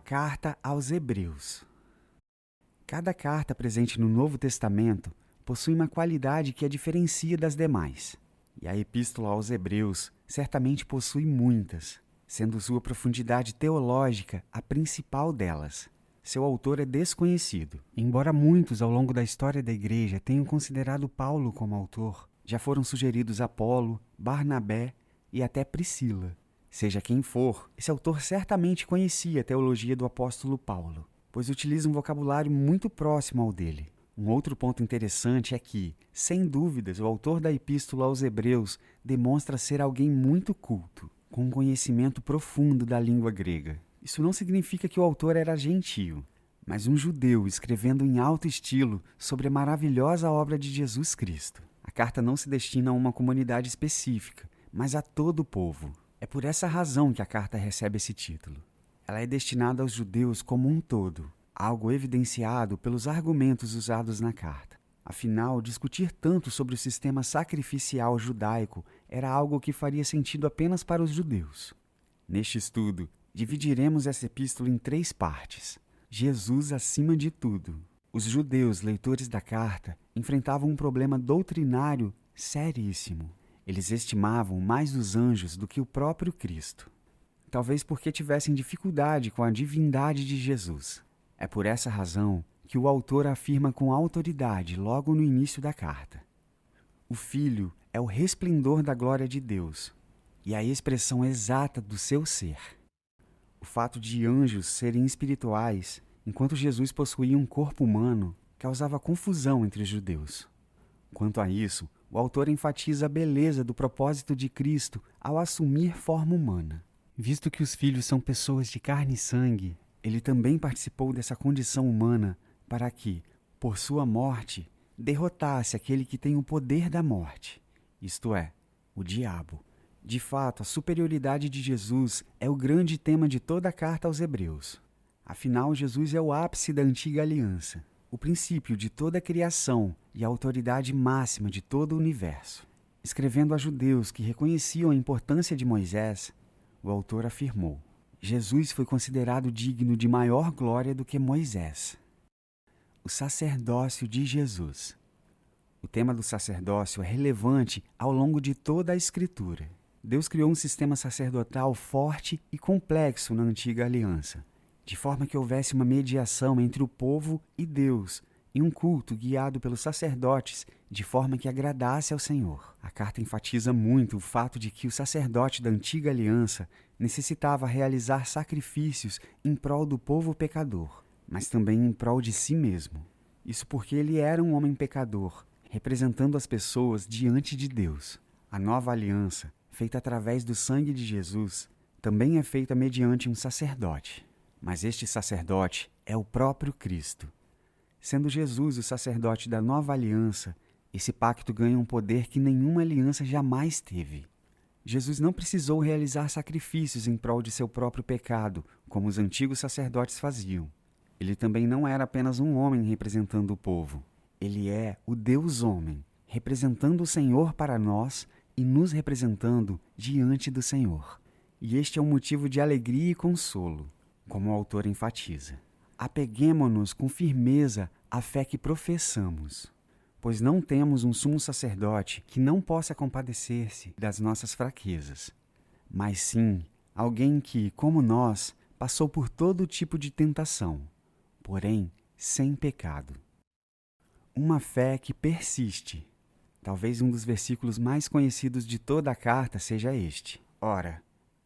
Carta aos Hebreus. Cada carta presente no Novo Testamento possui uma qualidade que a diferencia das demais. E a Epístola aos Hebreus certamente possui muitas, sendo sua profundidade teológica a principal delas. Seu autor é desconhecido. Embora muitos ao longo da história da Igreja tenham considerado Paulo como autor, já foram sugeridos Apolo, Barnabé e até Priscila. Seja quem for, esse autor certamente conhecia a teologia do apóstolo Paulo, pois utiliza um vocabulário muito próximo ao dele. Um outro ponto interessante é que, sem dúvidas, o autor da Epístola aos Hebreus demonstra ser alguém muito culto, com um conhecimento profundo da língua grega. Isso não significa que o autor era gentio, mas um judeu escrevendo em alto estilo sobre a maravilhosa obra de Jesus Cristo. A carta não se destina a uma comunidade específica, mas a todo o povo. É por essa razão que a carta recebe esse título. Ela é destinada aos judeus como um todo, algo evidenciado pelos argumentos usados na carta. Afinal, discutir tanto sobre o sistema sacrificial judaico era algo que faria sentido apenas para os judeus. Neste estudo, dividiremos essa epístola em 3 partes. Jesus acima de tudo. Os judeus, leitores da carta, enfrentavam um problema doutrinário seríssimo. Eles estimavam mais os anjos do que o próprio Cristo. Talvez porque tivessem dificuldade com a divindade de Jesus. É por essa razão que o autor afirma com autoridade logo no início da carta. O Filho é o resplendor da glória de Deus e a expressão exata do seu ser. O fato de anjos serem espirituais, enquanto Jesus possuía um corpo humano, causava confusão entre os judeus. Quanto a isso, o autor enfatiza a beleza do propósito de Cristo ao assumir forma humana. Visto que os filhos são pessoas de carne e sangue, ele também participou dessa condição humana para que, por sua morte, derrotasse aquele que tem o poder da morte, isto é, o diabo. De fato, a superioridade de Jesus é o grande tema de toda a carta aos Hebreus. Afinal, Jesus é o ápice da antiga aliança, o princípio de toda a criação e a autoridade máxima de todo o universo. Escrevendo a judeus que reconheciam a importância de Moisés, o autor afirmou: Jesus foi considerado digno de maior glória do que Moisés. O sacerdócio de Jesus. O tema do sacerdócio é relevante ao longo de toda a Escritura. Deus criou um sistema sacerdotal forte e complexo na antiga aliança, de forma que houvesse uma mediação entre o povo e Deus, e um culto guiado pelos sacerdotes de forma que agradasse ao Senhor. A carta enfatiza muito o fato de que o sacerdote da antiga aliança necessitava realizar sacrifícios em prol do povo pecador, mas também em prol de si mesmo. Isso porque ele era um homem pecador, representando as pessoas diante de Deus. A nova aliança, feita através do sangue de Jesus, também é feita mediante um sacerdote. Mas este sacerdote é o próprio Cristo. Sendo Jesus o sacerdote da nova aliança, esse pacto ganha um poder que nenhuma aliança jamais teve. Jesus não precisou realizar sacrifícios em prol de seu próprio pecado, como os antigos sacerdotes faziam. Ele também não era apenas um homem representando o povo. Ele é o Deus-homem, representando o Senhor para nós e nos representando diante do Senhor. E este é um motivo de alegria e consolo, como o autor enfatiza. Apeguemo-nos com firmeza à fé que professamos, pois não temos um sumo sacerdote que não possa compadecer-se das nossas fraquezas, mas sim alguém que, como nós, passou por todo tipo de tentação, porém sem pecado. Uma fé que persiste. Talvez um dos versículos mais conhecidos de toda a carta seja este. Ora,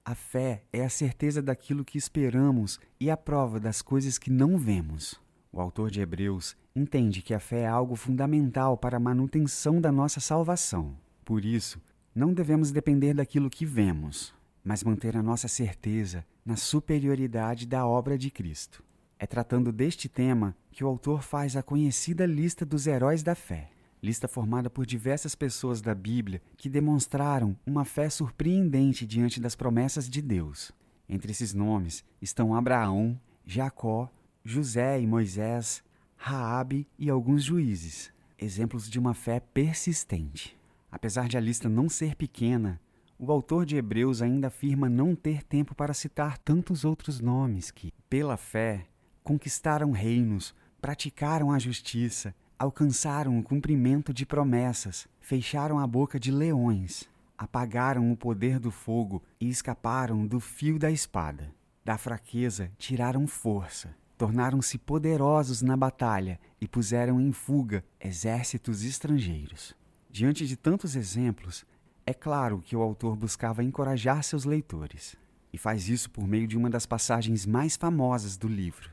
a fé é a certeza daquilo que esperamos e a prova das coisas que não vemos. O autor de Hebreus entende que a fé é algo fundamental para a manutenção da nossa salvação. Por isso, não devemos depender daquilo que vemos, mas manter a nossa certeza na superioridade da obra de Cristo. É tratando deste tema que o autor faz a conhecida lista dos heróis da fé. Lista formada por diversas pessoas da Bíblia que demonstraram uma fé surpreendente diante das promessas de Deus. Entre esses nomes estão Abraão, Jacó, José e Moisés, Raabe e alguns juízes, exemplos de uma fé persistente. Apesar de a lista não ser pequena, o autor de Hebreus ainda afirma não ter tempo para citar tantos outros nomes que, pela fé, conquistaram reinos, praticaram a justiça, alcançaram o cumprimento de promessas, fecharam a boca de leões, apagaram o poder do fogo e escaparam do fio da espada. Da fraqueza tiraram força, tornaram-se poderosos na batalha e puseram em fuga exércitos estrangeiros. Diante de tantos exemplos, é claro que o autor buscava encorajar seus leitores, e faz isso por meio de uma das passagens mais famosas do livro.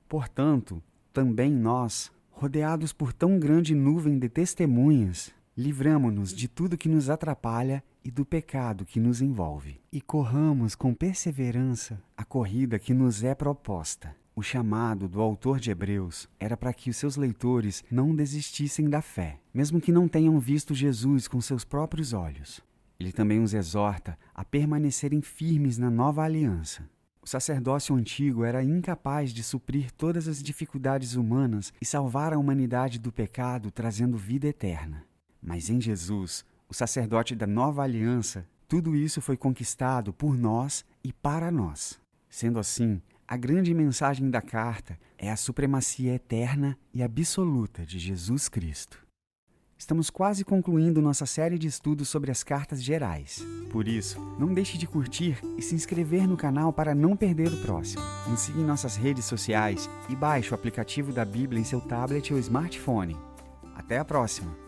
Portanto, também nós, rodeados por tão grande nuvem de testemunhas, livramo-nos de tudo que nos atrapalha e do pecado que nos envolve, e corramos com perseverança a corrida que nos é proposta. O chamado do autor de Hebreus era para que os seus leitores não desistissem da fé, mesmo que não tenham visto Jesus com seus próprios olhos. Ele também os exorta a permanecerem firmes na nova aliança. O sacerdócio antigo era incapaz de suprir todas as dificuldades humanas e salvar a humanidade do pecado, trazendo vida eterna. Mas em Jesus, o sacerdote da nova aliança, tudo isso foi conquistado por nós e para nós. Sendo assim, a grande mensagem da carta é a supremacia eterna e absoluta de Jesus Cristo. Estamos quase concluindo nossa série de estudos sobre as cartas gerais. Por isso, não deixe de curtir e se inscrever no canal para não perder o próximo. Nos siga em nossas redes sociais e baixe o aplicativo da Bíblia em seu tablet ou smartphone. Até a próxima!